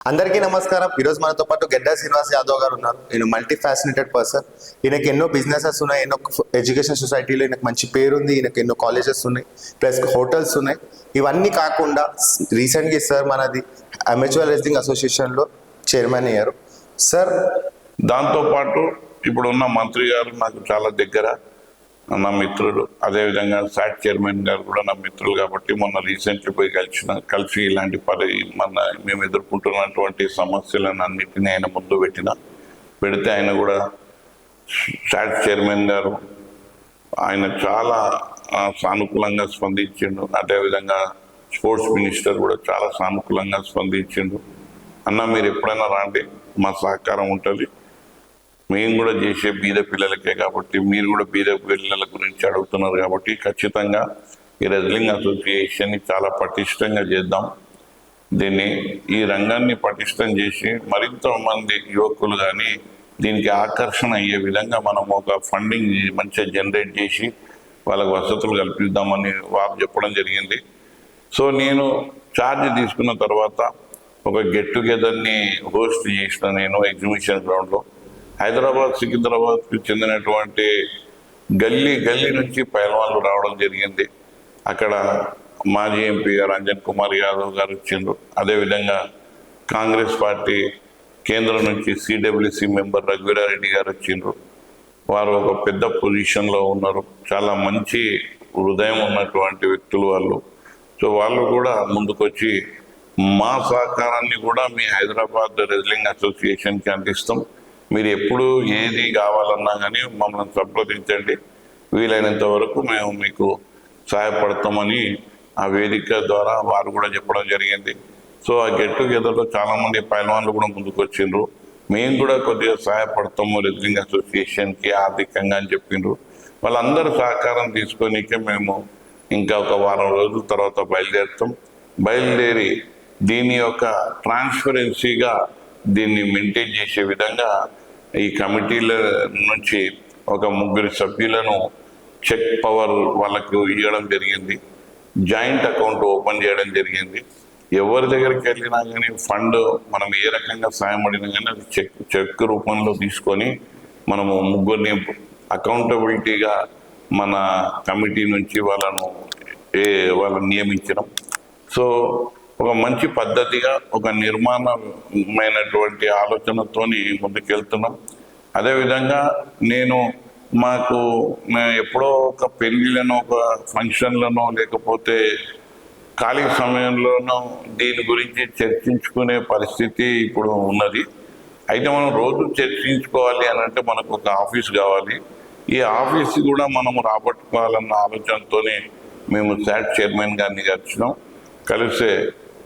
అందరికీ నమస్కారం. ఈరోజు మనతో పాటు గెడ్డా శ్రీనివాస్ యాదవ్ గారు ఉన్నారు. ఈయన మల్టీ ఫ్యాసినేటెడ్ పర్సన్. ఈయనకి ఎన్నో బిజినెసెస్ ఉన్నాయి, ఎన్నో ఎడ్యుకేషన్ సొసైటీలో ఈయనకు మంచి పేరు ఉంది. ఈయనకి ఎన్నో కాలేజెస్ ఉన్నాయి, ప్లస్ హోటల్స్ ఉన్నాయి. ఇవన్నీ కాకుండా రీసెంట్గా సార్ మనది అమెచ్యూర్ రెస్లింగ్ అసోసియేషన్లో చైర్మన్ అయ్యారు. సార్ దాంతోపాటు ఇప్పుడున్న మంత్రి గారు నాకు చాలా దగ్గర నా మిత్రుడు, అదేవిధంగా సాట్ చైర్మన్ గారు కూడా నా మిత్రులు కాబట్టి మొన్న రీసెంట్లీ పోయి కలిసి ఇలాంటి మేము ఎదుర్కొంటున్నటువంటి సమస్యలను అన్నిటినీ ఆయన ముందు పెడితే ఆయన కూడా సాట్ చైర్మన్ గారు ఆయన చాలా సానుకూలంగా స్పందించిండు. అదేవిధంగా స్పోర్ట్స్ మినిస్టర్ కూడా చాలా సానుకూలంగా స్పందించిండు. అన్న మీరు ఎప్పుడైనా రాండి, మా సహకారం ఉంటుంది. మేము కూడా చేసే బీద పిల్లలకే కాబట్టి మీరు కూడా బీద పిల్లల గురించి అడుగుతున్నారు కాబట్టి ఖచ్చితంగా ఈ రెజ్లింగ్ అసోసియేషన్ని చాలా పటిష్టంగా చేద్దాం. ఈ రంగాన్ని పటిష్టం చేసి మరింత మంది యువకులు కానీ దీనికి ఆకర్షణ అయ్యే విధంగా మనం ఒక ఫండింగ్ మంచిగా జనరేట్ చేసి వాళ్ళకు వసతులు కల్పిద్దామని వారు చెప్పడం జరిగింది. సో నేను ఛార్జ్ తీసుకున్న తర్వాత ఒక గెట్ టుగెదర్ని హోస్ట్ చేసిన నేను ఎగ్జిబిషన్ గ్రౌండ్లో. హైదరాబాద్ సికింద్రాబాద్కి చెందినటువంటి గల్లీ నుంచి పైల్వాన్లు రావడం జరిగింది. అక్కడ మాజీ ఎంపీ గారు అంజన్ కుమార్ యాదవ్ గారు వచ్చిండ్రు. అదేవిధంగా కాంగ్రెస్ పార్టీ కేంద్రం నుంచి సిడబ్ల్యూసి మెంబర్ రఘువీరారెడ్డి గారు వచ్చిండ్రు. వారు ఒక పెద్ద పొజిషన్లో ఉన్నారు, చాలా మంచి హృదయం ఉన్నటువంటి వ్యక్తులు వాళ్ళు. సో వాళ్ళు కూడా ముందుకొచ్చి మా సహకారాన్ని కూడా మీ హైదరాబాద్ రెజ్లింగ్ అసోసియేషన్కి అందిస్తాం, మీరు ఎప్పుడు ఏది కావాలన్నా కానీ మమ్మల్ని సంప్రదించండి, వీలైనంత వరకు మేము మీకు సహాయపడతామని ఆ వేదిక ద్వారా వారు కూడా చెప్పడం జరిగింది. సో ఆ గెట్ టుగెదర్లో చాలామంది పైల్వాన్లు కూడా ముందుకు వచ్చిండ్రు. మేము కూడా కొద్దిగా సహాయపడతాము రెజ్లింగ్ అసోసియేషన్కి ఆర్థికంగా అని చెప్పిండ్రు. వాళ్ళందరూ సహకారం తీసుకొనికే మేము ఇంకా ఒక వారం రోజుల తర్వాత బయలుదేరి దీని యొక్క ట్రాన్స్పరెన్సీగా దీన్ని మెయింటైన్ చేసే విధంగా ఈ కమిటీల నుంచి ఒక 3 సభ్యులను చెక్ పవర్ వాళ్ళకు ఇవ్వడం జరిగింది. జాయింట్ అకౌంట్ ఓపెన్ చేయడం జరిగింది. ఎవరి దగ్గరికి వెళ్ళినా కానీ ఫండ్ మనం ఏ రకంగా సాయం అడిగినా కానీ అది చెక్ రూపంలో తీసుకొని మనము 3 అకౌంటబిలిటీగా మన కమిటీ నుంచి వాళ్ళని నియమించడం. సో ఒక మంచి పద్ధతిగా ఒక నిర్మాణమైనటువంటి ఆలోచనతోని ముందుకెళ్తున్నాం. అదేవిధంగా మేము ఎప్పుడో ఒక పెళ్లిలను, ఒక ఫంక్షన్లను, లేకపోతే ఖాళీ సమయంలోనూ దీని గురించి చర్చించుకునే పరిస్థితి ఇప్పుడు ఉన్నది. అయితే మనం రోజు చర్చించుకోవాలి అని అంటే మనకు ఒక ఆఫీస్ కావాలి. ఈ ఆఫీస్ కూడా మనము రాబట్టుకోవాలన్న ఆలోచనతోనే మేము సాట్ చైర్మన్ గారిని కలిస్తే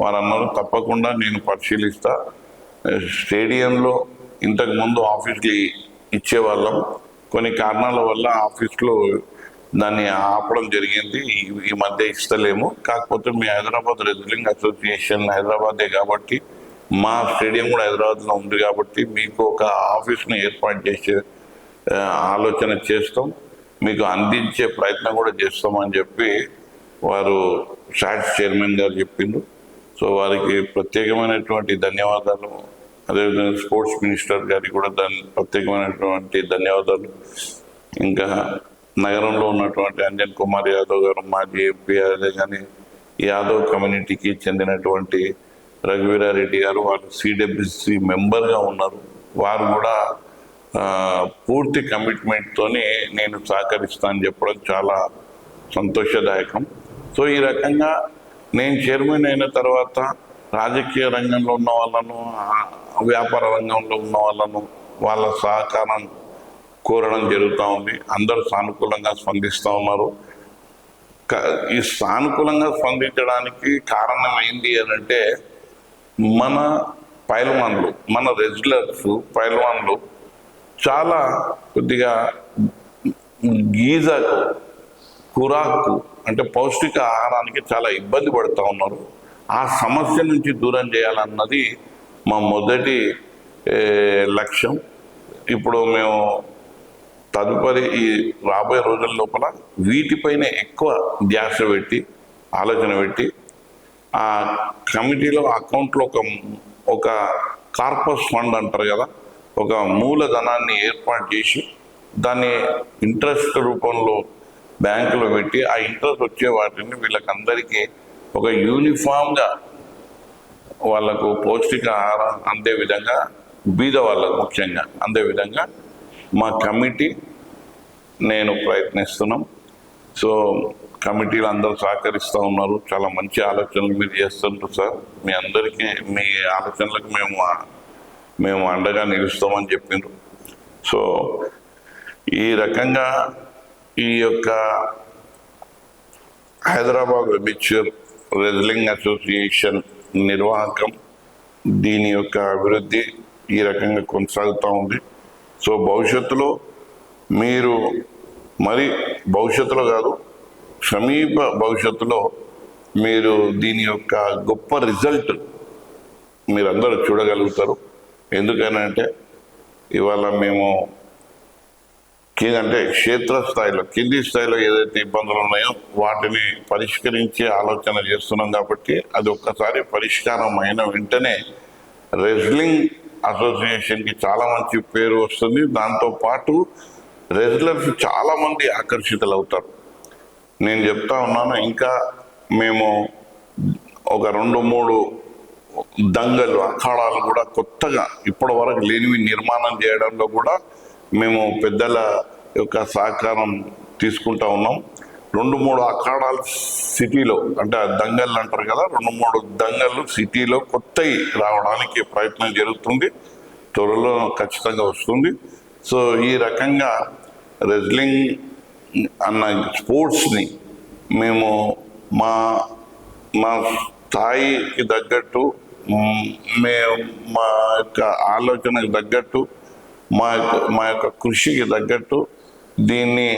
వారన్నారు తప్పకుండా నేను పరిశీలిస్తా. స్టేడియంలో ఇంతకుముందు ఆఫీస్కి ఇచ్చేవాళ్ళం, కొన్ని కారణాల వల్ల ఆఫీస్లో దాన్ని ఆపడం జరిగింది. ఈ మధ్య ఇస్తలేము. కాకపోతే మీ హైదరాబాద్ రెజ్లింగ్ అసోసియేషన్ హైదరాబాదే కాబట్టి మా స్టేడియం కూడా హైదరాబాద్లో ఉంది కాబట్టి మీకు ఒక ఆఫీస్ని ఏర్పాటు చేసే ఆలోచన చేస్తాం, మీకు అందించే ప్రయత్నం కూడా చేస్తామని చెప్పి వారు సాట్ చైర్మన్ గారు చెప్పిండ్రు. సో వారికి ప్రత్యేకమైనటువంటి ధన్యవాదాలు. అదేవిధంగా స్పోర్ట్స్ మినిస్టర్ గారికి కూడా ప్రత్యేకమైనటువంటి ధన్యవాదాలు. ఇంకా నగరంలో ఉన్నటువంటి అంజన్ కుమార్ యాదవ్ గారు మాజీ ఎంపీ, అదే కానీ యాదవ్ కమ్యూనిటీకి చెందినటువంటి రఘువీరారెడ్డి గారు వారు సిడబ్ల్యూసి మెంబర్గా ఉన్నారు. వారు కూడా పూర్తి కమిట్మెంట్తోని నేను సహకరిస్తానని చెప్పడం చాలా సంతోషదాయకం. సో ఈ రకంగా నేను చైర్మన్ అయిన తర్వాత రాజకీయ రంగంలో ఉన్న వాళ్ళను, వ్యాపార రంగంలో ఉన్న వాళ్ళను వాళ్ళ సహకారం కోరడం జరుగుతూ ఉంది. అందరూ సానుకూలంగా స్పందిస్తూ ఉన్నారు. ఈ సానుకూలంగా స్పందించడానికి కారణం ఏంటి అని అంటే మన పైల్వాన్లు, మన రెజ్లర్స్ పైల్వాన్లు చాలా కొద్దిగా గీజాకు, కురాకు అంటే పౌష్టిక ఆహారానికి చాలా ఇబ్బంది పడుతూ ఉన్నారు. ఆ సమస్య నుంచి దూరం చేయాలన్నది మా మొదటి లక్ష్యం. ఇప్పుడు మేము తదుపరి ఈ రాబోయే రోజుల లోపల వీటిపైనే ఎక్కువ ధ్యాస పెట్టి ఆలోచన పెట్టి ఆ కమిటీలో అకౌంట్లో ఒక కార్పస్ ఫండ్ అంటారు కదా, ఒక మూలధనాన్ని ఏర్పాటు చేసి దాన్ని ఇంట్రెస్ట్ రూపంలో బ్యాంకులో పెట్టి ఆ ఇంట్రెస్ట్ వచ్చే వాటిని వీళ్ళకందరికీ ఒక యూనిఫామ్గా వాళ్ళకు పౌష్టికాహారం అందే విధంగా, బీద వాళ్ళకు ముఖ్యంగా అందే విధంగా మా కమిటీ నేను ప్రయత్నిస్తున్నాం. సో కమిటీలు అందరూ సహకరిస్తూ ఉన్నారు. చాలా మంచి ఆలోచనలు మీరు చేస్తుంటారు సార్. మీ అందరికీ మీ ఆలోచనలకు మేము అండగా నిలుస్తామని చెప్పిండ్రు. సో ఈ రకంగా ఈ యొక్క హైదరాబాద్ వెబిచ్యూర్ రెజ్లింగ్ అసోసియేషన్ నిర్వాహకం, దీని యొక్క అభివృద్ధి ఈ రకంగా కొనసాగుతూ ఉంది. సో భవిష్యత్తులో మీరు మరి భవిష్యత్తులో కాదు, సమీప భవిష్యత్తులో మీరు దీని యొక్క గొప్ప రిజల్ట్ మీరందరూ చూడగలుగుతారు. ఎందుకనంటే ఇవాళ మేము అంటే క్షేత్రస్థాయిలో, కింది స్థాయిలో ఏదైతే ఇబ్బందులు ఉన్నాయో వాటిని పరిష్కరించే ఆలోచన చేస్తున్నాం. కాబట్టి అది ఒక్కసారి పరిష్కారం అయిన వెంటనే రెజ్లింగ్ అసోసియేషన్కి చాలా మంచి పేరు వస్తుంది. దాంతోపాటు రెజ్లర్స్ చాలా మంది ఆకర్షితులు అవుతారు. నేను చెప్తా ఉన్నాను, ఇంకా మేము ఒక 2-3 దంగలు, అఖాడాలు కూడా కొత్తగా ఇప్పటి వరకు లేనివి నిర్మాణం చేయడంలో కూడా మేము పెద్దల యొక్క సహకారం తీసుకుంటా ఉన్నాం. 2-3 అఖాడాలు సిటీలో, అంటే దంగళ్ళు అంటారు కదా, 2-3 దంగళ్ళు సిటీలో కొత్తవి రావడానికి ప్రయత్నం జరుగుతుంది. త్వరలో ఖచ్చితంగా వస్తుంది. సో ఈ రకంగా రెజ్లింగ్ అన్న స్పోర్ట్స్ని మేము మా స్థాయికి తగ్గట్టు, మేము మా యొక్క ఆలోచనకు తగ్గట్టు, మా యొక్క కృషికి తగ్గట్టు దీన్ని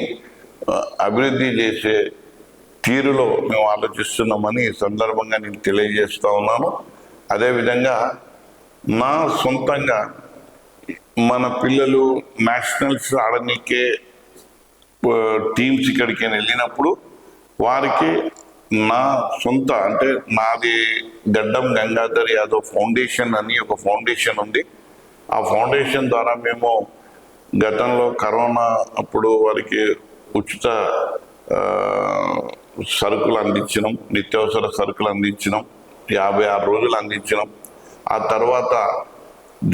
అభివృద్ధి చేసే తీరులో మేము ఆలోచిస్తున్నామని ఈ సందర్భంగా నేను తెలియజేస్తా ఉన్నాను. అదేవిధంగా నా సొంతంగా మన పిల్లలు నేషనల్స్ ఆడనీకే టీమ్స్ ఇక్కడికి వెళ్ళినప్పుడు వారికి నా సొంత, అంటే నాది గడ్డం గంగాధర్ యాదవ్ ఫౌండేషన్ అని ఒక ఫౌండేషన్ ఉంది. ఆ ఫౌండేషన్ ద్వారా మేము గతంలో కరోనా అప్పుడు వారికి ఉచిత సరుకులు అందించినాం, నిత్యావసర సరుకులు అందించినాం, 56 రోజులు అందించినాం. ఆ తర్వాత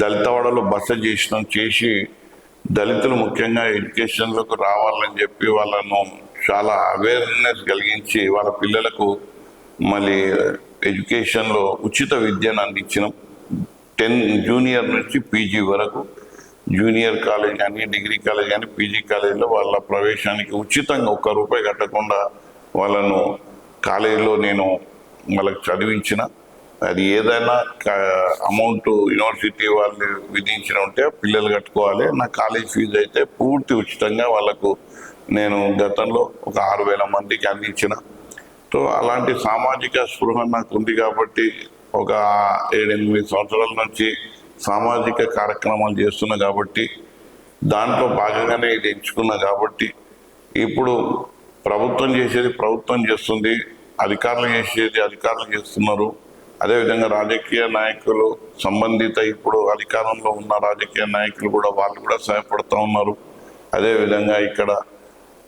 దళితవాడలో బస చేసి దళితులు ముఖ్యంగా ఎడ్యుకేషన్లోకి రావాలని చెప్పి వాళ్ళను చాలా అవేర్నెస్ కలిగించి వాళ్ళ పిల్లలకు మళ్ళీ ఎడ్యుకేషన్లో ఉచిత విద్యను అందించినాం. 10 జూనియర్ నుంచి పీజీ వరకు, జూనియర్ కాలేజ్ కానీ, డిగ్రీ కాలేజ్ కానీ, పీజీ కాలేజీలో వాళ్ళ ప్రవేశానికి ఉచితంగా ₹1 కట్టకుండా వాళ్ళను కాలేజీలో నేను వాళ్ళకి చదివించిన. అది ఏదైనా అమౌంట్ యూనివర్సిటీ వాళ్ళు విధించిన ఉంటే పిల్లలు కట్టుకోవాలి. నా కాలేజ్ ఫీజు అయితే పూర్తి ఉచితంగా వాళ్ళకు నేను గతంలో ఒక 6,000 మందికి అందించిన. సో అలాంటి సామాజిక స్పృహ నాకు ఉంది కాబట్టి ఒక 7-8 సంవత్సరాల నుంచి సామాజిక కార్యక్రమాలు చేస్తున్నా కాబట్టి దాంట్లో భాగంగానే ఇది ఎంచుకున్నా. కాబట్టి ఇప్పుడు ప్రభుత్వం చేసేది ప్రభుత్వం చేస్తుంది, అధికారులు చేసేది అధికారులు చేస్తున్నారు. అదేవిధంగా రాజకీయ నాయకులు, సంబంధిత ఇప్పుడు అధికారంలో ఉన్న రాజకీయ నాయకులు కూడా వాళ్ళు కూడా సహాయపడుతూ ఉన్నారు. అదేవిధంగా ఇక్కడ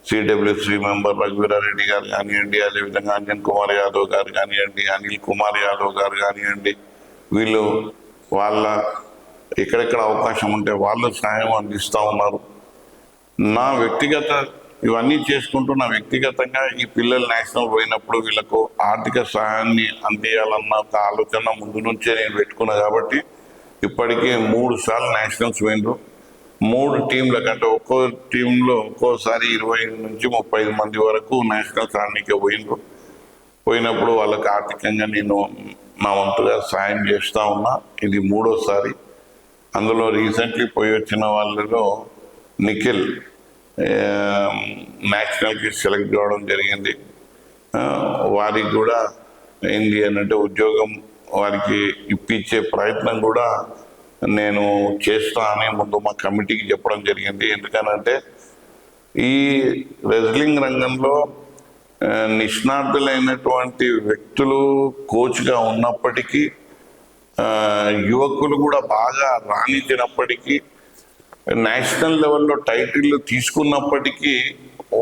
సిడబ్ల్యూసి మెంబర్ రఘువీరారెడ్డి గారు కానివ్వండి, అదేవిధంగా అంజన్ కుమార్ యాదవ్ గారు కానివ్వండి, అనిల్ కుమార్ యాదవ్ గారు కానివ్వండి, వీళ్ళు వాళ్ళ ఎక్కడెక్కడ అవకాశం ఉంటే వాళ్ళు సహాయం అందిస్తూ ఉన్నారు. నా వ్యక్తిగత ఇవన్నీ చేసుకుంటూ నా వ్యక్తిగతంగా ఈ పిల్లలు నేషనల్ పోయినప్పుడు వీళ్ళకు ఆర్థిక సహాయాన్ని అందియాలన్న ఒక ఆలోచన ముందు నుంచే నేను పెట్టుకున్నా. కాబట్టి ఇప్పటికీ 3 సార్లు నేషనల్స్ పోయినరు. 3 టీంల కంటే ఒక్కో టీంలో ఒక్కోసారి 20 నుంచి 35 మంది వరకు నేషనల్స్ ఆడనీకే పోయినప్పుడు వాళ్ళకి ఆర్థికంగా నేను నా వంతుగా సాయం చేస్తూ ఉన్నా. ఇది 3వసారి. అందులో రీసెంట్లీ పోయి వచ్చిన వాళ్ళలో నిఖిల్ నేషనల్కి సెలెక్ట్ కావడం జరిగింది. వారికి కూడా ఏంటి అంటే ఉద్యోగం వారికి ఇప్పించే ప్రయత్నం కూడా నేను చేస్తా అని ముందు మా కమిటీకి చెప్పడం జరిగింది. ఎందుకనంటే ఈ రెజ్లింగ్ రంగంలో నిష్ణాతులైనటువంటి వ్యక్తులు కోచ్గా ఉన్నప్పటికీ యువకులు కూడా బాగా రాణించినప్పటికీ నేషనల్ లెవెల్లో టైటిల్ తీసుకున్నప్పటికీ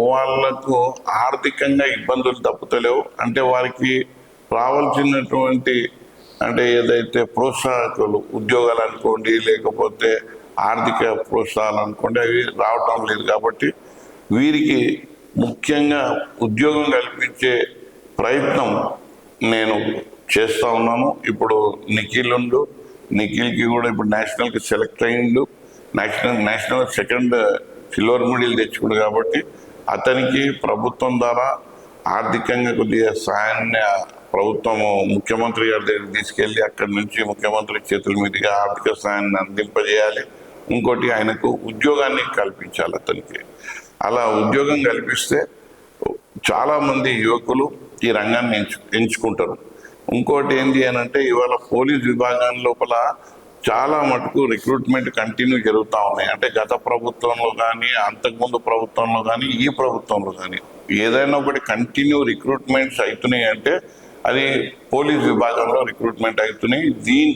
వాళ్ళకు ఆర్థికంగా ఇబ్బందులు తప్పుతలేవు. అంటే వారికి రావాల్సినటువంటి అంటే ఏదైతే ప్రోత్సాహకులు ఉద్యోగాలు అనుకోండి, లేకపోతే ఆర్థిక ప్రోత్సాహాలు అనుకోండి, అవి రావటం లేదు. కాబట్టి వీరికి ముఖ్యంగా ఉద్యోగం కల్పించే ప్రయత్నం నేను చేస్తూ ఉన్నాను. ఇప్పుడు నిఖిల్కి కూడా ఇప్పుడు నేషనల్కి సెలెక్ట్ అయ్యిండు. నేషనల్ సెకండ్ సిల్వర్ మెడల్ తెచ్చుకుండు. కాబట్టి అతనికి ప్రభుత్వం ద్వారా ఆర్థికంగా కొద్దిగా సాయాన్ని ప్రభుత్వము ముఖ్యమంత్రి గారి దగ్గరికి తీసుకెళ్ళి అక్కడి నుంచి ముఖ్యమంత్రి చేతుల మీదుగా ఆర్థిక సాయాన్ని అందింపజేయాలి. ఇంకోటి ఆయనకు ఉద్యోగాన్ని కల్పించాలి అతనికి. అలా ఉద్యోగం కల్పిస్తే చాలా మంది యువకులు ఈ రంగాన్ని ఎంచుకుంటారు. ఇంకోటి ఏంటి అని అంటే ఇవాళ పోలీస్ విభాగం లోపల చాలా మటుకు రిక్రూట్మెంట్ కంటిన్యూ జరుగుతూ ఉన్నాయి. అంటే గత ప్రభుత్వంలో కానీ, అంతకుముందు ప్రభుత్వంలో కానీ, ఈ ప్రభుత్వంలో కానీ ఏదైనా ఒకటి కంటిన్యూ రిక్రూట్మెంట్స్ అవుతున్నాయి అంటే అది పోలీస్ విభాగంలో రిక్రూట్మెంట్ అవుతున్నాయి.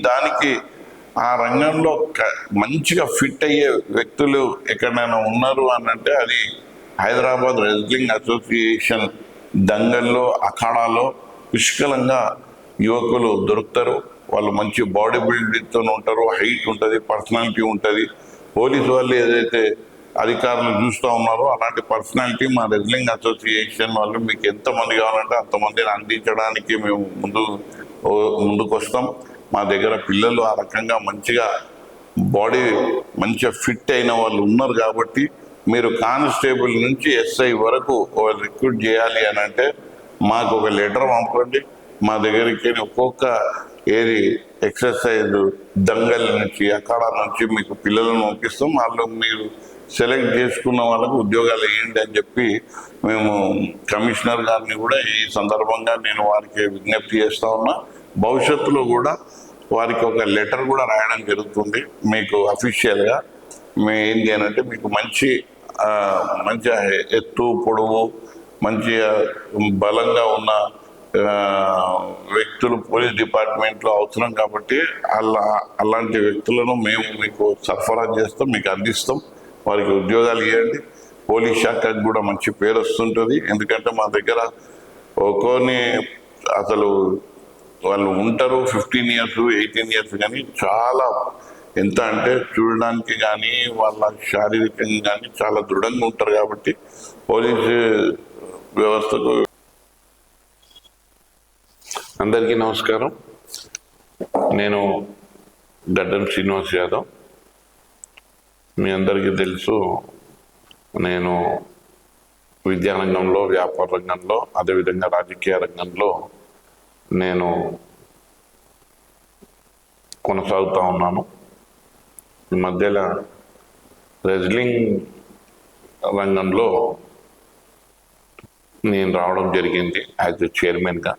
దానికి ఆ రంగంలో మంచిగా ఫిట్ అయ్యే వ్యక్తులు ఎక్కడైనా ఉన్నారు అని అంటే అది హైదరాబాద్ రెజ్లింగ్ అసోసియేషన్ దంగల్లో, అఖాడాలో పుష్కలంగా యువకులు దొరుకుతారు. వాళ్ళు మంచి బాడీ బిల్డింగ్తో ఉంటారు, హైట్ ఉంటుంది, పర్సనాలిటీ ఉంటుంది. పోలీసు వాళ్ళు ఏదైతే అధికారులు చూస్తూ ఉన్నారో అలాంటి పర్సనాలిటీ మా రెజ్లింగ్ అసోసియేషన్ వాళ్ళు మీకు ఎంతమంది కావాలంటే అంతమందిని అందించడానికి మేము ముందుకు వస్తాం. మా దగ్గర పిల్లలు ఆ రకంగా మంచిగా బాడీ మంచిగా ఫిట్ అయిన వాళ్ళు ఉన్నారు. కాబట్టి మీరు కానిస్టేబుల్ నుంచి ఎస్ఐ వరకు రిక్రూట్ చేయాలి అని అంటే మాకు ఒక లెటర్ పంపండి. మా దగ్గరికి ఒక్కొక్క ఏది ఎక్సర్సైజ్ దంగల్ నుంచి, అఖాడా నుంచి మీకు పిల్లలను పంపిస్తాం. వాళ్ళు మీరు సెలెక్ట్ చేసుకున్న వాళ్ళకు ఉద్యోగాలు వేయండి అని చెప్పి మేము కమిషనర్ గారిని కూడా ఈ సందర్భంగా నేను వారికి విజ్ఞప్తి చేస్తా ఉన్నా. భవిష్యత్తులో కూడా వారికి ఒక లెటర్ కూడా రాయడం జరుగుతుంది మీకు అఫీషియల్గా. మేము ఏంటి అని అంటే మీకు మంచి ఎత్తు పొడవు మంచిగా బలంగా ఉన్న వ్యక్తులు పోలీస్ డిపార్ట్మెంట్లో అవసరం. కాబట్టి అలాంటి వ్యక్తులను మేము మీకు సరఫరా చేస్తాం, మీకు అందిస్తాం. వారికి ఉద్యోగాలు ఇవ్వండి. పోలీస్ శాఖకు కూడా మంచి పేరు వస్తుంటుంది. ఎందుకంటే మా దగ్గర ఒక్కోని అసలు వాళ్ళు ఉంటారు 15 years 18 years కానీ చాలా ఎంత అంటే చూడడానికి కానీ వాళ్ళ శారీరకంగా కానీ చాలా దృఢంగా ఉంటారు. కాబట్టి పోలీసు వ్యవస్థకు అందరికీ నమస్కారం. నేను గడ్డం శ్రీనివాస్ యాదవ్. మీ అందరికీ తెలుసు నేను విద్యారంగంలో, వ్యాపార రంగంలో, అదేవిధంగా రాజకీయ రంగంలో నేను కొనసాగుతూ ఉన్నాను. ఈ మధ్యలో రెజ్లింగ్ రంగంలో నేను రావడం జరిగింది యాజ్ ఎ చైర్మన్గా.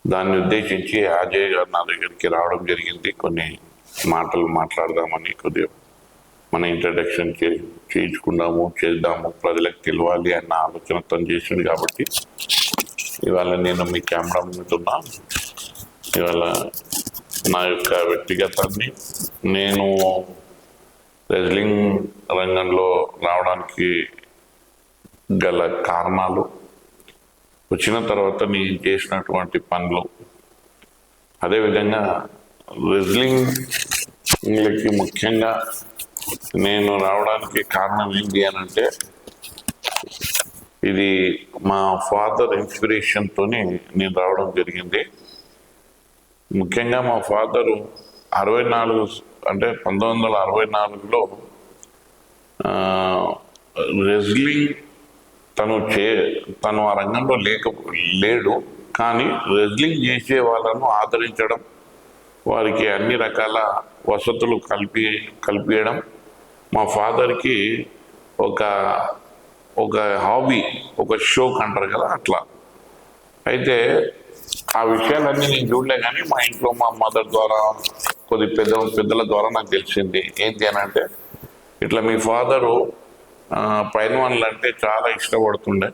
దాన్ని ఉద్దేశించి అజయ్ గారు నా దగ్గరికి రావడం జరిగింది. కొన్ని మాటలు మాట్లాడదామని, కొద్దిగా మన ఇంట్రడక్షన్ చేద్దాము, ప్రజలకు తెలియాలి అన్న ఆలోచన తను చేసింది. కాబట్టి ఇవాళ నేను మీ కెమెరా ముందున్నా. ఇవాళ నా యొక్క వ్యక్తిగతాన్ని, నేను రెజ్లింగ్ రంగంలో రావడానికి గల కారణాలు, వచ్చిన తర్వాత నేను చేసినటువంటి పనులు, అదేవిధంగా రెజ్లింగ్లకి ముఖ్యంగా నేను రావడానికి కారణం ఏంటి అని అంటే ఇది మా ఫాదర్ ఇన్స్పిరేషన్తోని నేను రావడం జరిగింది. ముఖ్యంగా మా ఫాదరు 1964లో రెజ్లింగ్ తను ఆ రంగంలో లేడు. కానీ రెజ్లింగ్ చేసే వాళ్ళను ఆదరించడం, వారికి అన్ని రకాల వసతులు కల్పించడం మా ఫాదర్కి ఒక హాబీ, ఒక షోక్ అంటారు కదా అట్లా. అయితే ఆ విషయాలన్నీ నేను చూడలే, కానీ మా ఇంట్లో మా మదర్ ద్వారా, కొద్ది పెద్దల ద్వారా నాకు తెలిసింది. ఏంటి అని అంటే ఇట్లా మీ ఫాదరు పైల్వాన్లు అంటే చాలా ఇష్టపడుతుండే.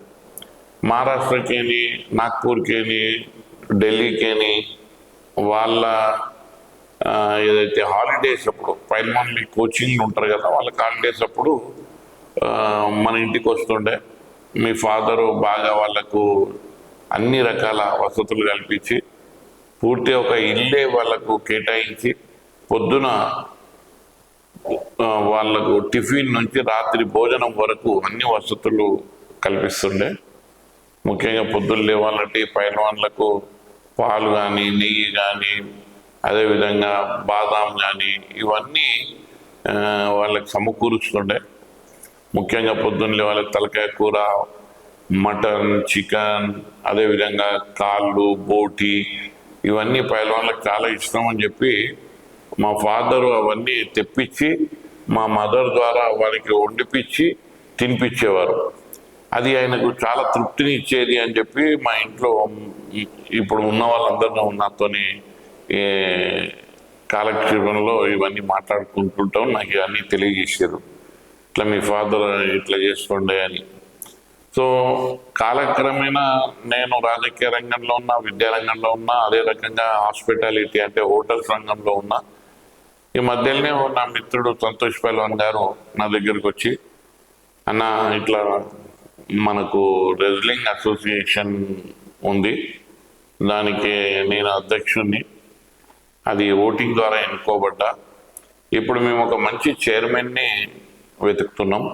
మహారాష్ట్రకేని, నాగ్పూర్కేని, ఢిల్లీకేని వాళ్ళ ఏదైతే హాలిడేస్ అప్పుడు ప్రైమరీ కోచింగ్లు ఉంటారు కదా, వాళ్ళకి హాలిడేస్ అప్పుడు మన ఇంటికి వస్తుండే. మీ ఫాదరు బాగా వాళ్ళకు అన్ని రకాల వసతులు కల్పించి పూర్తి ఒక ఇల్లే వాళ్ళకు కేటాయించి పొద్దున వాళ్ళకు టిఫిన్ నుంచి రాత్రి భోజనం వరకు అన్ని వసతులు కల్పిస్తుండే. ముఖ్యంగా పొద్దున్న లేవాలంటే పైలవాన్లకు పాలు కానీ, నెయ్యి కానీ, అదేవిధంగా బాదాం కానీ ఇవన్నీ వాళ్ళకి సమకూరుస్తుండే. ముఖ్యంగా పొద్దున్న వాళ్ళకి తలకాయ కూర, మటన్, చికెన్, అదేవిధంగా కాళ్ళు, బోటి ఇవన్నీ పైలవాన్లకు చాలా ఇష్టం అని చెప్పి మా ఫాదరు అవన్నీ తెప్పించి మా మదర్ ద్వారా వారికి వండిపించి తినిపించేవారు. అది ఆయనకు చాలా తృప్తిని ఇచ్చేది అని చెప్పి మా ఇంట్లో ఇప్పుడు ఉన్న వాళ్ళందరూ నాతోని కాలక్షేపంలో ఇవన్నీ మాట్లాడుకుంటుంటాం. నాకు ఇవన్నీ తెలియజేశారు, ఇట్లా మీ ఫాదర్ ఇట్లా చేస్తుండే అని. సో కాలక్రమేణా నేను రాజకీయ రంగంలో ఉన్నా, విద్యారంగంలో ఉన్నా, అదే రకంగా హాస్పిటాలిటీ అంటే హోటల్స్ రంగంలో ఉన్నా. ఈ మధ్యలోనే నా మిత్రుడు సంతోష్ పైల్వాన్ గారు నా దగ్గరికి వచ్చి, అన్న ఇట్లా మనకు రెజ్లింగ్ అసోసియేషన్ ఉంది, దానికి నేను అధ్యక్షుడిని, అది ఓటింగ్ ద్వారా ఎన్నుకోబడ్డా, ఇప్పుడు మేము ఒక మంచి చైర్మన్ని వెతుకుతున్నాం.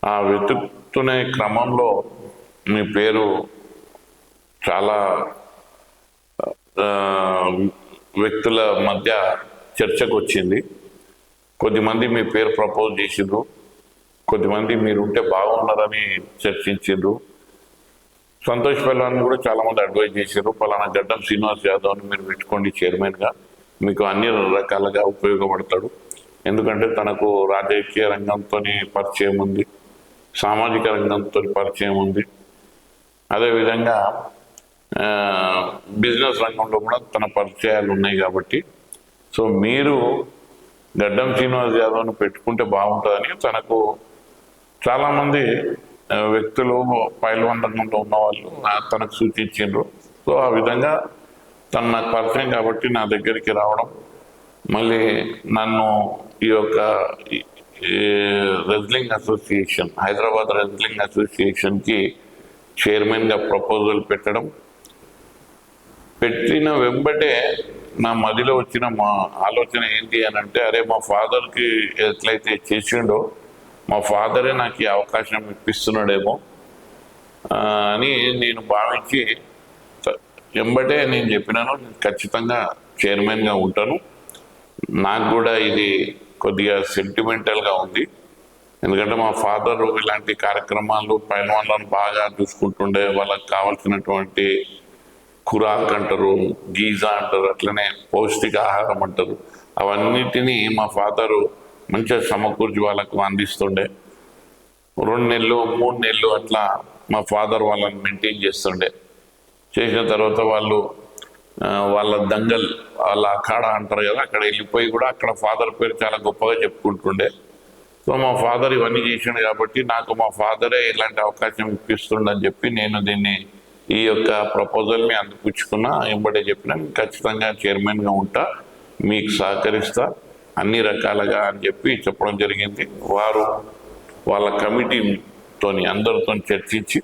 ఆ వెతుకుతునే క్రమంలో మీ పేరు చాలా వ్యక్తుల మధ్య చర్చకు వచ్చింది. కొద్దిమంది మీ పేరు ప్రపోజ్ చేసిండ్రు, కొద్దిమంది మీరుంటే బాగున్నారని చర్చించిండ్రు. సంతోష్ పైల్వాన్ కూడా చాలామంది అడ్వైజ్ చేశారు, పలానా గడ్డం శ్రీనివాస్ యాదవ్ని మీరు పెట్టుకోండి చైర్మన్గా, మీకు అన్ని రకాలుగా ఉపయోగపడతాడు. ఎందుకంటే తనకు రాజకీయ రంగంతో పరిచయం ఉంది, సామాజిక రంగంతో పరిచయం ఉంది, అదేవిధంగా బిజినెస్ రంగంలో కూడా తన పరిచయాలు ఉన్నాయి. కాబట్టి సో మీరు గడ్డం శ్రీనివాస్ యాదవ్ను పెట్టుకుంటే బాగుంటుందని తనకు చాలామంది వ్యక్తులు పైల్వాన్ రంగంలో ఉన్నవాళ్ళు తనకు సూచించారు. సో ఆ విధంగా తను నాకు పరిచయం కాబట్టి నా దగ్గరికి రావడం, మళ్ళీ నన్ను ఈ యొక్క రెజ్లింగ్ అసోసియేషన్, హైదరాబాద్ రెజ్లింగ్ అసోసియేషన్కి చైర్మన్గా ప్రపోజల్ పెట్టిన వెంబటే నా మదిలో వచ్చిన మా ఆలోచన ఏంటి అని అంటే, అరే మా ఫాదర్కి ఎట్లయితే చేసిండో మా ఫాదరే నాకు ఈ అవకాశం ఇప్పిస్తున్నాడేమో అని నేను భావించి వెంబటే నేను చెప్పినాను, ఖచ్చితంగా చైర్మన్గా ఉంటాను. నాకు కూడా ఇది కొద్దిగా సెంటిమెంటల్గా ఉంది, ఎందుకంటే మా ఫాదర్ ఇలాంటి కార్యక్రమాలు పైల్వాన్లను బాగా చూసుకుంటుండే. వాళ్ళకి కావాల్సినటువంటి ఖురాక్ అంటారు, గీజా అంటారు, అట్లనే పౌష్టికాహారం అంటారు, అవన్నిటినీ మా ఫాదరు మంచిగా సమకూర్చి వాళ్ళకు అందిస్తుండే. 2 నెలలు 3 నెలలు అట్లా మా ఫాదర్ వాళ్ళని మెయింటైన్ చేస్తుండే. చేసిన తర్వాత వాళ్ళు వాళ్ళ దంగల్, వాళ్ళ అఖాడా అంటారు కదా, అక్కడ వెళ్ళిపోయి కూడా అక్కడ ఫాదర్ పేరు చాలా గొప్పగా చెప్పుకుంటుండే. సో మా ఫాదర్ ఇవన్నీ చేసిండు కాబట్టి నాకు మా ఫాదరే ఇలాంటి అవకాశం ఇప్పిస్తుండని చెప్పి నేను దీన్ని ఈ యొక్క ప్రపోజల్ని అందిపుచ్చుకున్నా. వెంబడే చెప్పిన ఖచ్చితంగా చైర్మన్గా ఉంటా, మీకు సహకరిస్తా అన్ని రకాలుగా అని చెప్పి చెప్పడం జరిగింది. వారు వాళ్ళ కమిటీతో అందరితో చర్చించి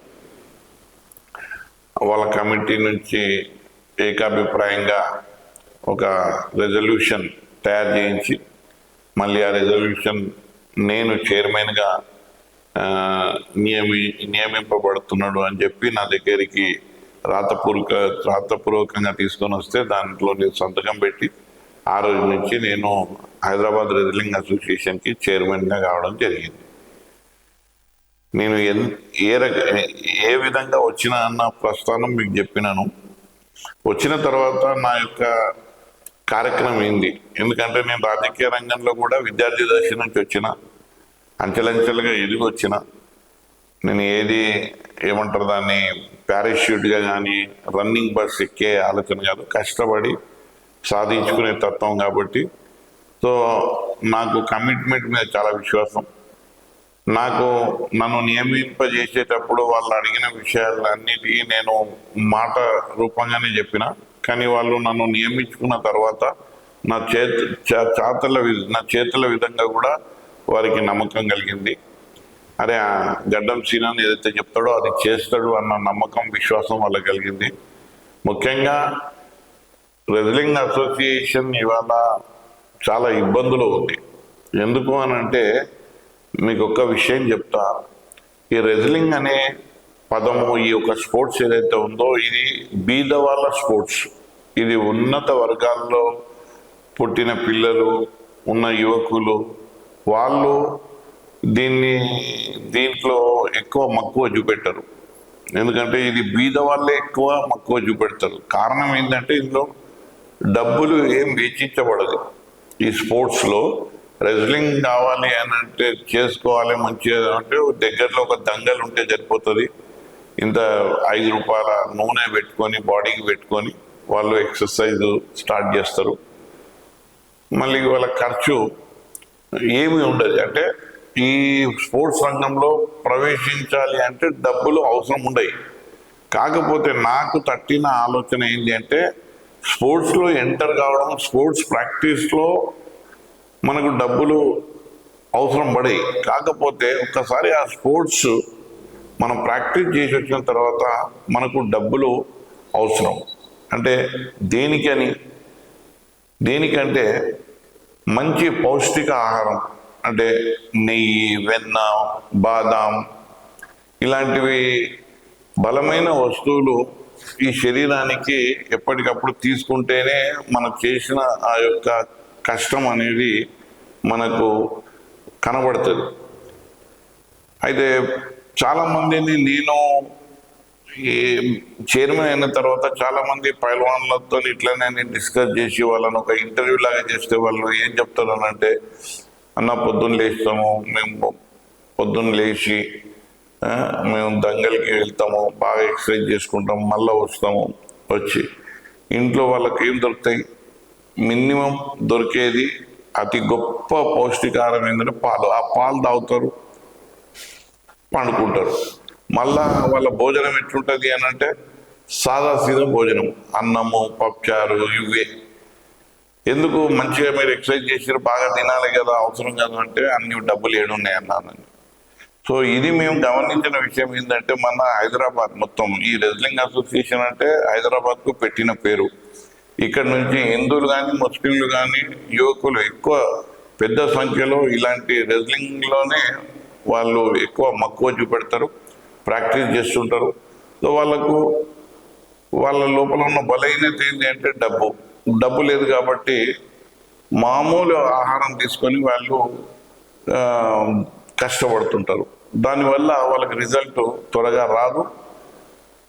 వాళ్ళ కమిటీ నుంచి ఏకాభిప్రాయంగా ఒక రెజల్యూషన్ తయారు చేయించి, మళ్ళీ ఆ రెజల్యూషన్ నేను చైర్మన్గా నియమింపబడుతున్నాడు అని చెప్పి నా దగ్గరికి రాతపూర్వకంగా తీసుకొని వస్తే దాంట్లో నేను సంతకం పెట్టి ఆ రోజు నుంచి నేను హైదరాబాద్ రెజ్లింగ్ అసోసియేషన్కి చైర్మన్గా కావడం జరిగింది. నేను ఏ విధంగా వచ్చినా అన్న ప్రస్థానం మీకు చెప్పినాను. వచ్చిన తర్వాత నా యొక్క కార్యక్రమం ఏంది, ఎందుకంటే నేను రాజకీయ రంగంలో కూడా విద్యార్థి దశ నుంచి వచ్చిన, అంచెలంచెలుగా ఎదిగి వచ్చిన. నేను ఏమంటారు దాన్ని పారాషూట్గా కానీ రన్నింగ్ బస్ ఎక్కే ఆలోచన కాదు, కష్టపడి సాధించుకునే తత్వం కాబట్టి. సో నాకు కమిట్మెంట్ మీద చాలా విశ్వాసం. నన్ను నియమింపజేసేటప్పుడు వాళ్ళు అడిగిన విషయాలన్నిటికీ నేను మాట రూపంగానే చెప్పిన, కానీ వాళ్ళు నన్ను నియమించుకున్న తర్వాత నా చేతుల విధంగా కూడా వారికి నమ్మకం కలిగింది. అరే ఆ గడ్డం సీనాన్ని ఏదైతే చెప్తాడో అది చేస్తాడు అన్న నమ్మకం, విశ్వాసం వాళ్ళకి కలిగింది. ముఖ్యంగా రెజ్లింగ్ అసోసియేషన్ ఇవాళ చాలా ఇబ్బందులు ఉంది. ఎందుకు అని అంటే మీకు ఒక్క విషయం చెప్తా. ఈ రెజ్లింగ్ అనే పదము, ఈ యొక్క స్పోర్ట్స్ ఏదైతే ఉందో ఇది బీద వాళ్ళ స్పోర్ట్స్. ఇది ఉన్నత వర్గాల్లో పుట్టిన పిల్లలు ఉన్న యువకులు వాళ్ళు దీంట్లో ఎక్కువ మక్కువ చూపెట్టరు. ఎందుకంటే ఇది బీద వాళ్ళే ఎక్కువ మక్కువ చూపెడతారు. కారణం ఏంటంటే ఇందులో డబ్బులు ఏం వెచ్చించబడదు. ఈ స్పోర్ట్స్లో రెజ్లింగ్ కావాలి అని అంటే చేసుకోవాలి మంచిగా అంటే దగ్గరలో ఒక దంగలు ఉంటే సరిపోతుంది. ఇంత 5 రూపాయల నూనె పెట్టుకొని బాడీకి పెట్టుకొని వాళ్ళు ఎక్సర్సైజ్ స్టార్ట్ చేస్తారు. మళ్ళీ వాళ్ళ ఖర్చు ఏమి ఉండదు. అంటే ఈ స్పోర్ట్స్ రంగంలో ప్రవేశించాలి అంటే డబ్బులు అవసరం ఉండవు. కాకపోతే నాకు తట్టిన ఆలోచన ఏంటి అంటే స్పోర్ట్స్లో ఎంటర్ కావడం, స్పోర్ట్స్ ప్రాక్టీస్లో మనకు డబ్బులు అవసరం పడాయి. కాకపోతే ఒక్కసారి ఆ స్పోర్ట్స్ మనం ప్రాక్టీస్ చేసి వచ్చిన తర్వాత మనకు డబ్బులు అవసరం. అంటే దేనికంటే మంచి పౌష్టిక ఆహారం అంటే నెయ్యి, వెన్న, బాదాం ఇలాంటివి బలమైన వస్తువులు ఈ శరీరానికి ఎప్పటికప్పుడు తీసుకుంటేనే మనం చేసిన ఆ యొక్క కష్టం అనేది మనకు కనబడుతుంది. అయితే చాలామందిని నేను ఈ చైర్మన్ అయిన తర్వాత చాలామంది పైల్వాన్లతో ఇట్లనే నేను డిస్కస్ చేసి వాళ్ళని ఒక ఇంటర్వ్యూ లాగా చేస్తే వాళ్ళు ఏం చెప్తారు అని అంటే, అన్న పొద్దున్న లేస్తాము, మేము పొద్దున్న లేచి మేము దంగల్కి వెళ్తాము, బాగా ఎక్సర్సైజ్ చేసుకుంటాము, మళ్ళీ వస్తాము. వచ్చి ఇంట్లో వాళ్ళకి ఏం దొరుకుతాయి? మినిమం దొరికేది అతి గొప్ప పౌష్టికాహారం ఏంటంటే పాలు. ఆ పాలు తాగుతారు, పండుకుంటారు. మళ్ళా వాళ్ళ భోజనం ఎట్లుంటుంది అని అంటే సాదాసీదా భోజనం, అన్నము, పప్పుచారు ఇవే. ఎందుకు? మంచిగా మీరు ఎక్సర్సైజ్ చేసారు, బాగా తినాలి కదా, అవసరం కదా అంటే అన్ని డబ్బులు ఏడున్నాయి అన్నాను. సో ఇది మేము గమనించిన విషయం ఏంటంటే మన హైదరాబాద్ మొత్తం ఈ రెజ్లింగ్ అసోసియేషన్ అంటే హైదరాబాద్కు పెట్టిన పేరు. ఇక్కడ నుంచి హిందువులు కానీ ముస్లింలు కానీ యువకులు ఎక్కువ పెద్ద సంఖ్యలో ఇలాంటి రెజ్లింగ్లోనే వాళ్ళు ఎక్కువ మక్కువ చూపెడతారు, ప్రాక్టీస్ చేస్తుంటారు. సో వాళ్ళ లోపల ఉన్న బలహీనత ఏంటి అంటే డబ్బు లేదు. కాబట్టి మామూలు ఆహారం తీసుకొని వాళ్ళు కష్టపడుతుంటారు. దానివల్ల వాళ్ళకి రిజల్ట్ త్వరగా రాదు.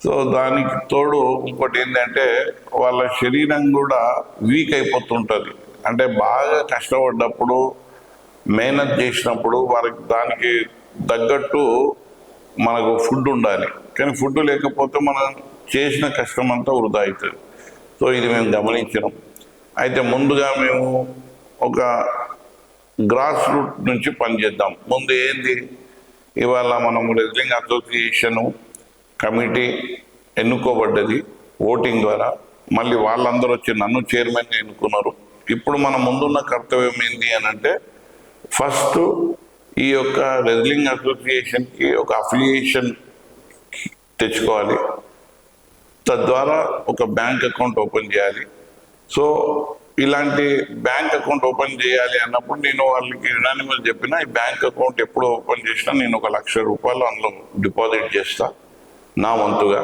సో దానికి తోడు ఇంకోటి ఏంటంటే వాళ్ళ శరీరం కూడా వీక్ అయిపోతుంటుంది. అంటే బాగా కష్టపడ్డప్పుడు, మెహనత్ చేసినప్పుడు వారికి దానికి తగ్గట్టు మనకు ఫుడ్ ఉండాలి. కానీ ఫుడ్ లేకపోతే మనం చేసిన కష్టం అంతా వృధా అవుతుంది. సో ఇది మేము గమనించినాం. అయితే ముందుగా మేము ఒక గ్రాస్ రూట్ నుంచి పనిచేద్దాం. ముందు ఏంది, ఇవాళ మనము రెజ్లింగ్ అసోసియేషన్ కమిటీ ఎన్నుకోబడ్డది ఓటింగ్ ద్వారా. మళ్ళీ వాళ్ళందరూ వచ్చి నన్ను చైర్మన్ ఎన్నుకున్నారు. ఇప్పుడు మన ముందున్న కర్తవ్యం ఏంటి అని అంటే ఫస్ట్ ఈ యొక్క రెజ్లింగ్ అసోసియేషన్కి ఒక అఫిలియేషన్ తెచ్చుకోవాలి. తద్వారా ఒక బ్యాంక్ అకౌంట్ ఓపెన్ చేయాలి. సో ఇలాంటి బ్యాంక్ అకౌంట్ ఓపెన్ చేయాలి అన్నప్పుడు నేను వాళ్ళకి యునానిమస్ చెప్పిన, ఈ బ్యాంక్ అకౌంట్ ఎప్పుడు ఓపెన్ చేసినా నేను ఒక ₹1,00,000 అందులో డిపాజిట్ చేస్తా నా వంతుగా.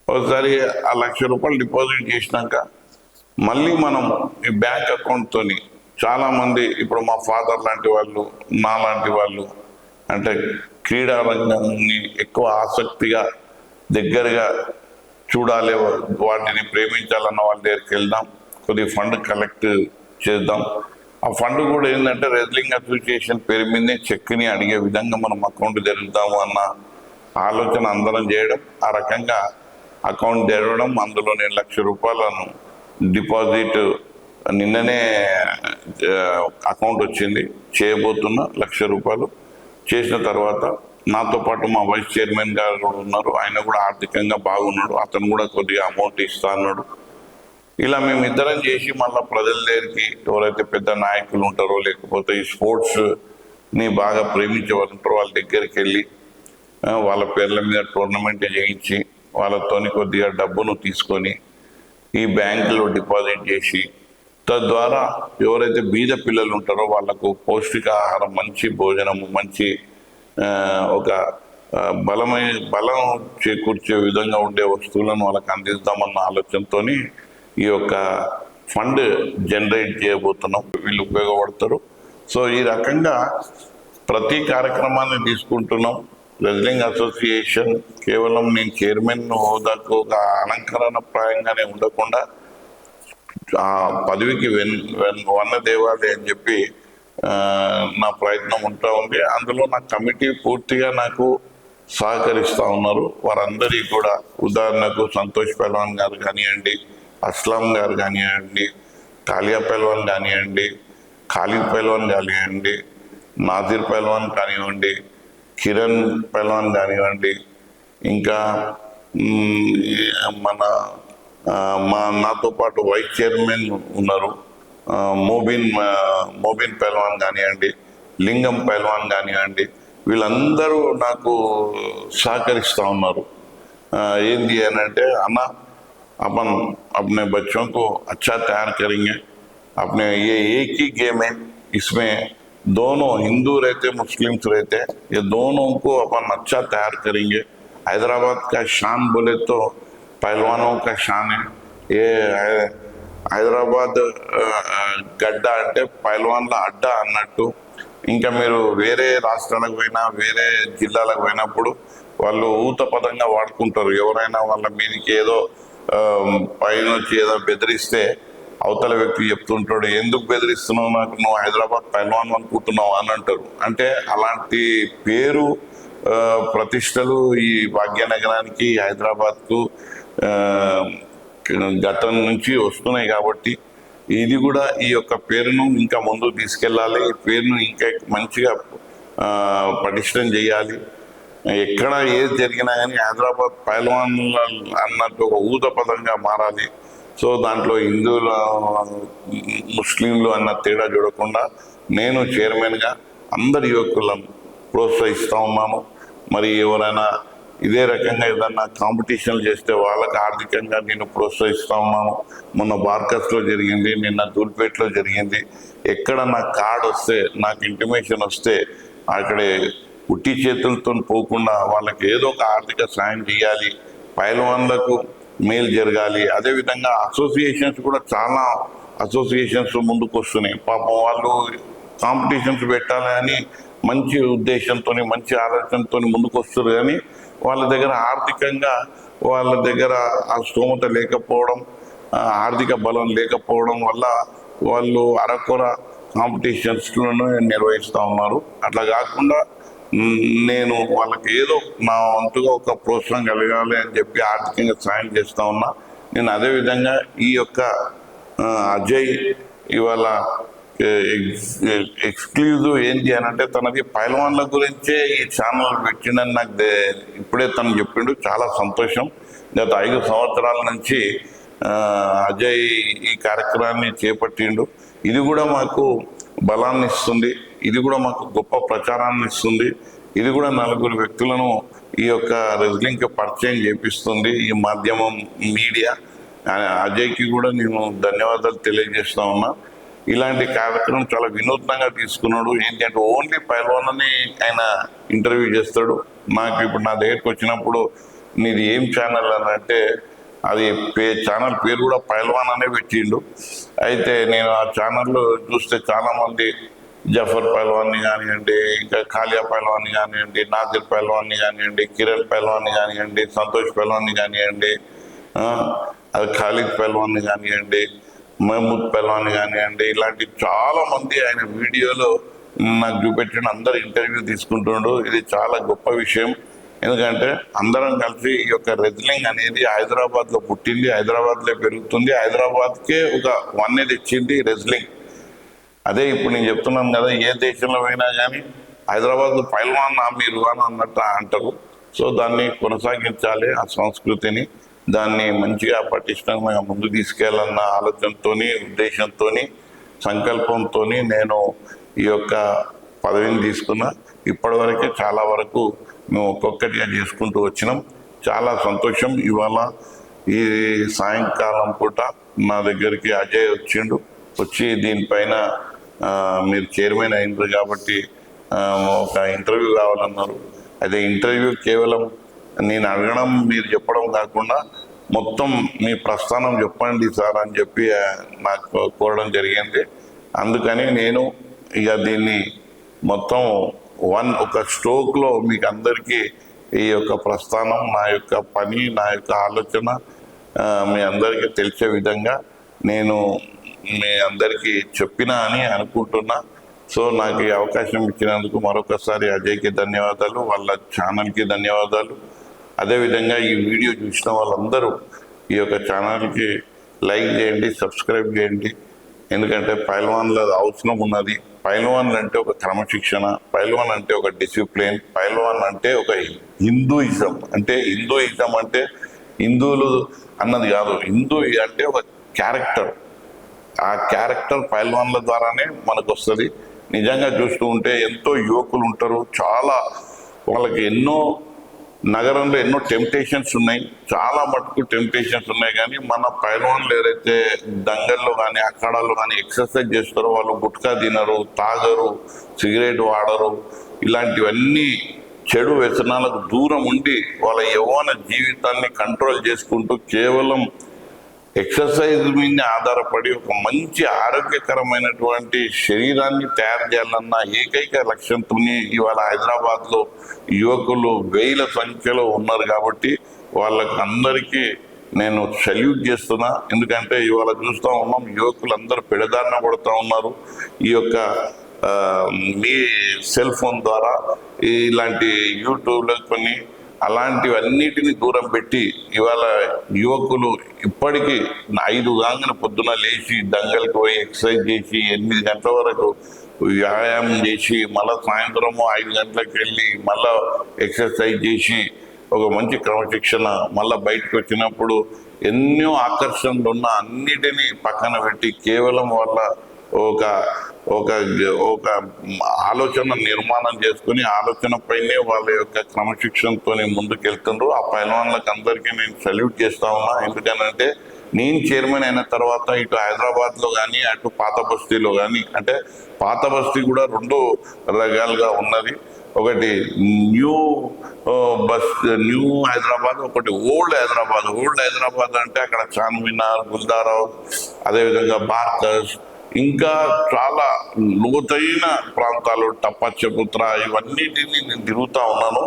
ఒకసారి ఆ ₹1,00,000 డిపాజిట్ చేసినాక మళ్ళీ మనము ఈ బ్యాంక్ అకౌంట్తోని చాలామంది ఇప్పుడు మా ఫాదర్ లాంటి వాళ్ళు, నా లాంటి వాళ్ళు అంటే క్రీడా రంగాన్ని ఎక్కువ ఆసక్తిగా దగ్గరగా చూడాలి, వాటిని ప్రేమించాలన్న వాళ్ళ దగ్గరికి వెళ్దాం, కొద్దిగా ఫండ్ కలెక్ట్ చేద్దాం. ఆ ఫండ్ కూడా ఏంటంటే రెజ్లింగ్ అసోసియేషన్ పేరు మీదే చెక్ని అడిగే విధంగా మనం అకౌంట్ తెరుద్దాము అన్న ఆలోచన అందరం చేయడం. ఆ రకంగా అకౌంట్ తెరవడం, అందులో నేను ₹1,00,000 డిపాజిట్ నిన్ననే అకౌంట్ వచ్చింది. చేయబోతున్న ₹1,00,000 చేసిన తర్వాత నాతో పాటు మా వైస్ చైర్మన్ గారు కూడా ఉన్నారు. ఆయన కూడా ఆర్థికంగా బాగున్నాడు. అతను కూడా కొద్దిగా అమౌంట్ ఇస్తా అన్నాడు. ఇలా మేమిద్దరం చేసి మళ్ళీ ప్రజల దగ్గరికి ఎవరైతే పెద్ద నాయకులు ఉంటారో లేకపోతే ఈ స్పోర్ట్స్ ని బాగా ప్రేమించే వాళ్ళు ఉంటారో వాళ్ళ దగ్గరికి వెళ్ళి వాళ్ళ పేర్ల మీద టోర్నమెంట్ చేయించి వాళ్ళతోని కొద్దిగా డబ్బును తీసుకొని ఈ బ్యాంకులో డిపాజిట్ చేసి తద్వారా ఎవరైతే బీద పిల్లలు ఉంటారో వాళ్ళకు పౌష్టికాహారం, మంచి భోజనము, మంచి ఒక బలం చేకూర్చే విధంగా ఉండే వస్తువులను వాళ్ళకి అందిద్దామన్న ఆలోచనతోని ఈ యొక్క ఫండ్ జనరేట్ చేయబోతున్నాం. వీళ్ళు ఉపయోగపడతారు. సో ఈ రకంగా ప్రతి కార్యక్రమాన్ని తీసుకుంటున్నాం. రెజ్లింగ్ అసోసియేషన్ కేవలం నేను చైర్మన్ హోదాకు ఒక అలంకరణ ప్రాయంగానే ఉండకుండా ఆ పదవికి వన్న దేవాలి అని చెప్పి నా ప్రయత్నం ఉంటా ఉంది. అందులో నా కమిటీ పూర్తిగా నాకు సహకరిస్తూ ఉన్నారు. వారందరికీ కూడా ఉదాహరణకు సంతోష్ పెల్వాన్ గారు కానివ్వండి, అస్లాం గారు కానివ్వండి, కాలియా పెల్వాన్ కానివ్వండి, ఖాలిద్ పెల్వాన్ కానివ్వండి, నాజిర్ పెల్వాన్ కానివ్వండి, కిరణ్ పెల్వాన్ కానివ్వండి, ఇంకా నాతో పాటు వైస్ చైర్మన్ ఉన్నారు, మోబిన్ పెల్వాన్ కానివ్వండి, లింగం పెల్వాన్ కానివ్వండి, వీళ్ళందరూ నాకు సహకరిస్తూ ఉన్నారు. ఏంటి అని అంటే, అన్న अपन अपने बच्चों को अच्छा तैयार करेंगे. अपने ये एक ही गेम है, इसमें दोनों हिंदू रहते मुस्लिम्स रहते, ये दोनों को अपन अच्छा तैयार करेंगे. हैदराबाद का शान बोले तो पहलवानों का शान है. ये హైదరాబాద్ గడ్డ అంటే పైల్వాన్ల అడ్డ అన్నట్టు. ఇంకా మీరు వేరే రాష్ట్రాలకు పోయినా వేరే జిల్లాలకు పోయినప్పుడు వాళ్ళు ఊత పదంగా వాడుకుంటారు. ఎవరైనా వాళ్ళ మీదకి ఏదో పైన వచ్చి ఏదో బెదిరిస్తే అవతల వ్యక్తి చెప్తుంటాడు, ఎందుకు బెదిరిస్తున్నావు, నాకు నువ్వు హైదరాబాద్ పైల్వాన్ అనుకుంటున్నావు అని అంటారు. అంటే అలాంటి పేరు ప్రతిష్టలు ఈ భాగ్యనగరానికి, హైదరాబాద్కు గతం నుంచి వస్తున్నాయి. కాబట్టి ఇది కూడా ఈ యొక్క పేరును ఇంకా ముందుకు తీసుకెళ్ళాలి. ఈ పేరును ఇంకా మంచిగా పటిష్టం చేయాలి. ఎక్కడ ఏది జరిగినా కానీ హైదరాబాద్ పైల్వాన్ అన్నట్టు ఒక ఊత పదంగా మారాలి. సో దాంట్లో హిందువులు ముస్లింలు అన్న తేడా చూడకుండా నేను చైర్మన్గా అందరి యువకులను ప్రోత్సహిస్తూ ఉన్నాను. మరి ఎవరైనా ఇదే రకంగా ఏదన్నా కాంపిటీషన్లు చేస్తే వాళ్ళకి ఆర్థికంగా నేను ప్రోత్సహిస్తూ ఉన్నాను. మొన్న బార్కస్లో జరిగింది, నిన్న దూల్పేటలో జరిగింది. ఎక్కడ నాకు కార్డు వస్తే, నాకు ఇంటిమేషన్ వస్తే అక్కడే ఉట్టి చేతులతో పోకుండా వాళ్ళకి ఏదో ఒక ఆర్థిక సాయం చేయాలి, పైల్వాన్లకు మేలు జరగాలి. అదేవిధంగా అసోసియేషన్స్ కూడా చాలా అసోసియేషన్స్ ముందుకు వస్తున్నాయి. పాపం వాళ్ళు కాంపిటీషన్స్ పెట్టాలని మంచి ఉద్దేశంతో, మంచి ఆలోచనతో ముందుకు వస్తారు. కానీ వాళ్ళ దగ్గర ఆర్థికంగా వాళ్ళ దగ్గర ఆ స్తోమత లేకపోవడం, ఆర్థిక బలం లేకపోవడం వల్ల వాళ్ళు అరకొర కాంపిటీషన్స్లను నిర్వహిస్తూ ఉన్నారు. అట్లా కాకుండా నేను వాళ్ళకి ఏదో నా వంతుగా ఒక ప్రోత్సాహం కలగాలి అని చెప్పి ఆర్థికంగా సాయం చేస్తూ ఉన్నా. నేను అదేవిధంగా ఈ యొక్క అజయ్ ఇవాళ ఎక్స్క్లూజివ్ ఏంటి అని అంటే, తనది పైల్వాన్ల గురించే ఈ ఛానల్ పెట్టిండని నాకు ఇప్పుడే తను చెప్పిండు. చాలా సంతోషం. గత 5 సంవత్సరాల నుంచి అజయ్ ఈ కార్యక్రమాన్ని చేపట్టిండు. ఇది కూడా మాకు బలాన్ని ఇస్తుంది, ఇది కూడా మాకు గొప్ప ప్రచారాన్ని ఇస్తుంది, ఇది కూడా 4 వ్యక్తులను ఈ యొక్క రెజ్లింగ్కి పరిచయం చేపిస్తుంది ఈ మాధ్యమం, మీడియా. అజయ్కి కూడా నేను ధన్యవాదాలు తెలియజేస్తా ఉన్నా. ఇలాంటి కార్యక్రమం చాలా వినూత్నంగా తీసుకున్నాడు. ఏంటంటే ఓన్లీ పైల్వాన్ని ఆయన ఇంటర్వ్యూ చేస్తాడు. నాకు ఇప్పుడు నా దగ్గరికి వచ్చినప్పుడు నీది ఏం ఛానల్ అని అంటే, అది ఛానల్ పేరు కూడా పైల్వాన్ అనే పెట్టిండు. అయితే నేను ఆ ఛానల్లో చూస్తే చాలామంది జఫర్ పైల్వాన్ని కానివ్వండి, ఇంకా కాలియా పైల్వాన్ని కానివ్వండి, నాజిర్ పైల్వాన్ని కానివ్వండి, కిరణ్ పైల్వాన్ని కానివ్వండి, సంతోష్ పైల్వాన్ని కానివ్వండి, అది ఖాలిద్ పైల్వాన్ని కానివ్వండి, మహమూద్ పైల్వాన్ని కానివ్వండి, ఇలాంటి చాలా మంది ఆయన వీడియోలో నాకు చూపెట్టిన అందరు ఇంటర్వ్యూ తీసుకుంటుండ్రు. ఇది చాలా గొప్ప విషయం. ఎందుకంటే అందరం కలిసి ఈ యొక్క రెజ్లింగ్ అనేది హైదరాబాద్లో పుట్టింది, హైదరాబాద్లో పెరుగుతుంది, హైదరాబాద్కే ఒక వన్నె తెచ్చింది రెజ్లింగ్. అదే ఇప్పుడు నేను చెప్తున్నాను కదా, ఏ దేశంలో పోయినా కానీ హైదరాబాద్ పైల్వాన్ మీరు అని అన్నట్టు అంటారు. సో దాన్ని కొనసాగించాలి, ఆ సంస్కృతిని. దాన్ని మంచిగా పటిష్టంగా ముందు తీసుకెళ్ళాలన్న ఆలోచనతోని, ఉద్దేశంతోని, సంకల్పంతోని నేను ఈ యొక్క పదవిని తీసుకున్నా. ఇప్పటివరకే చాలా వరకు మేము ఒక్కొక్కటిగా చేసుకుంటూ వచ్చినాం. చాలా సంతోషం. ఇవాళ ఈ సాయంకాలం పూట నా దగ్గరికి అజయ్ వచ్చి దీనిపైన మీరు చైర్మన్ అయినారు కాబట్టి ఒక ఇంటర్వ్యూ కావాలన్నారు. అదే ఇంటర్వ్యూ కేవలం నేను అడగడం మీరు చెప్పడం కాకుండా మొత్తం మీ ప్రస్థానం చెప్పండి సార్ అని చెప్పి నాకు కోరడం జరిగింది. అందుకని నేను ఇక దీన్ని మొత్తం ఒక స్ట్రోక్లో మీకు అందరికీ ఈ యొక్క ప్రస్థానం, నా యొక్క పని, నా యొక్క ఆలోచన మీ అందరికీ తెలిసే విధంగా నేను మీ అందరికీ చెప్పినా అని అనుకుంటున్నా. సో నాకు ఈ అవకాశం ఇచ్చినందుకు మరొకసారి అజయ్కి ధన్యవాదాలు, వాళ్ళ ఛానల్కి ధన్యవాదాలు. అదేవిధంగా ఈ వీడియో చూసిన వాళ్ళందరూ ఈ యొక్క ఛానల్కి లైక్ చేయండి, సబ్స్క్రైబ్ చేయండి. ఎందుకంటే పైల్వాన్ల అవసరం ఉన్నది. పైల్వాన్లు అంటే ఒక క్రమశిక్షణ, పైల్వాన్ అంటే ఒక డిసిప్లిన్, పైల్వాన్ అంటే ఒక హిందూయిజం. అంటే హిందూయిజం అంటే హిందువులు అన్నది కాదు, హిందూ అంటే ఒక క్యారెక్టర్. ఆ క్యారెక్టర్ పైల్వాన్ల ద్వారానే మనకు వస్తుంది. నిజంగా చూస్తూ ఉంటే ఎంతో యువకులు ఉంటారు, చాలా వాళ్ళకి ఎన్నో నగరంలో ఎన్నో టెంప్టేషన్స్ ఉన్నాయి, చాలా మటుకు టెంప్టేషన్స్ ఉన్నాయి. కానీ మన పైల్వాన్లు ఎవరైతే దంగల్లో కానీ అఖాడాల్లో కానీ ఎక్సర్సైజ్ చేస్తారో వాళ్ళు గుట్కా తినరు, తాగరు, సిగరెట్ వాడరు. ఇలాంటివన్నీ చెడు వ్యసనాలకు దూరం ఉండి వాళ్ళ యవ్వన జీవితాన్ని కంట్రోల్ చేసుకుంటూ కేవలం ఎక్సర్సైజ్ మీద ఆధారపడి ఒక మంచి ఆరోగ్యకరమైనటువంటి శరీరాన్ని తయారు చేయాలన్న ఏకైక లక్ష్యంతో ఇవాళ హైదరాబాద్లో యువకులు వేల సంఖ్యలో ఉన్నారు. కాబట్టి వాళ్ళకి అందరికీ నేను సెల్యూట్ చేస్తున్నా. ఎందుకంటే ఇవాళ చూస్తూ ఉన్నాం యువకులందరూ పెడదారిన పడుతూ ఉన్నారు. ఈ యొక్క మీ సెల్ ఫోన్ ద్వారా ఇలాంటి యూట్యూబ్లో కొన్ని అలాంటివన్నిటిని దూరం పెట్టి ఇవాళ యువకులు ఇప్పటికీ 5 కాగానే పొద్దున లేచి దంగల్కి పోయి ఎక్సర్సైజ్ చేసి 8 గంటల వరకు వ్యాయామం చేసి మళ్ళీ సాయంత్రము 5 గంటలకు వెళ్ళి మళ్ళా ఎక్సర్సైజ్ చేసి ఒక మంచి క్రమశిక్షణ, మళ్ళీ బయటకు వచ్చినప్పుడు ఎన్నో ఆకర్షణలు ఉన్న అన్నిటినీ పక్కన పెట్టి కేవలం వాళ్ళ ఒక ఒక ఒక ఆలోచన నిర్మాణం చేసుకుని ఆలోచన పైనే వాళ్ళ యొక్క క్రమశిక్షణతో ముందుకెళ్తుండ్రు. ఆ పైల్వాన్లకు అందరికీ నేను సెల్యూట్ చేస్తా ఉన్నా. ఎందుకనంటే నేను చైర్మన్ అయిన తర్వాత ఇటు హైదరాబాద్లో కానీ అటు పాత బస్తీలో కానీ, అంటే పాత బస్తీ కూడా 2 రకాలుగా ఉన్నది. ఒకటి న్యూ హైదరాబాద్, ఒకటి ఓల్డ్ హైదరాబాద్. ఓల్డ్ హైదరాబాద్ అంటే అక్కడ చార్మినార్, గుల్దారావు, అదేవిధంగా బార్కస్, ఇంకా చాలా లోతైన ప్రాంతాలు టప్పచ్చపుత్ర, ఇవన్నిటిని నేను తిరుగుతూ ఉన్నాను.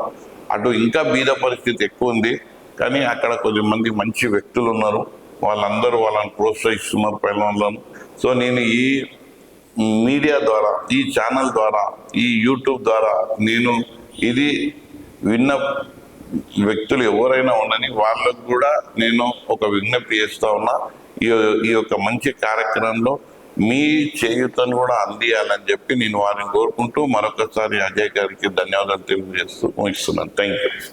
అటు ఇంకా బీద పరిస్థితి ఎక్కువ ఉంది, కానీ అక్కడ కొద్దిమంది మంచి వ్యక్తులు ఉన్నారు. వాళ్ళందరూ వాళ్ళని ప్రోత్సహిస్తున్నారు పైల్వాన్లను. సో నేను ఈ మీడియా ద్వారా, ఈ ఛానల్ ద్వారా, ఈ యూట్యూబ్ ద్వారా నేను ఇది విన్న వ్యక్తులు ఎవరైనా ఉండని వాళ్ళకు కూడా నేను ఒక విజ్ఞప్తి చేస్తా ఉన్నా. ఈ యొక్క మంచి కార్యక్రమంలో మీ చేయూతను కూడా అందియాలని చెప్పి నేను వారిని కోరుకుంటూ మరొకసారి అజయ్ గారికి ధన్యవాదాలు తెలియజేస్తూ ముగిస్తున్నాను. Thank you.